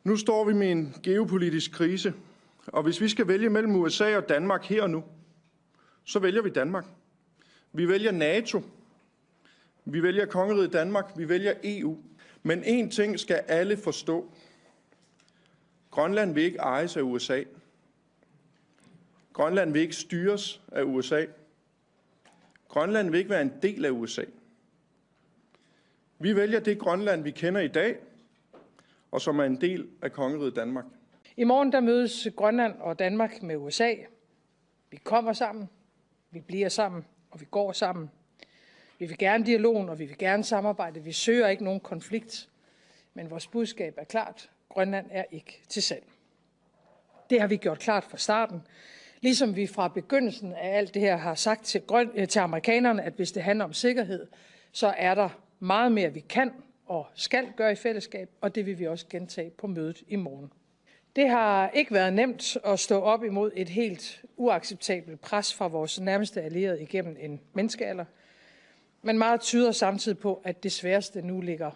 Nu står vi med en geopolitisk krise, og hvis vi skal vælge mellem USA og Danmark her og nu, så vælger vi Danmark. Vi vælger NATO, vi vælger Kongeriget Danmark, vi vælger EU. Men én ting skal alle forstå. Grønland vil ikke ejes af USA. Grønland vil ikke styres af USA. Grønland vil ikke være en del af USA. Vi vælger det Grønland, vi kender i dag, og som er en del af Kongeriget Danmark. I morgen der mødes Grønland og Danmark med USA. Vi kommer sammen, vi bliver sammen, og vi går sammen. Vi vil gerne dialogen, og vi vil gerne samarbejde. Vi søger ikke nogen konflikt, men vores budskab er klart. Grønland er ikke til salg. Det har vi gjort klart fra starten. Ligesom vi fra begyndelsen af alt det her har sagt til amerikanerne, at hvis det handler om sikkerhed, så er der meget mere, vi kan og skal gøre i fællesskab, og det vil vi også gentage på mødet i morgen. Det har ikke været nemt at stå op imod et helt uacceptabelt pres fra vores nærmeste allierede igennem en menneskealder, men meget tyder samtidig på, at det sværeste nu ligger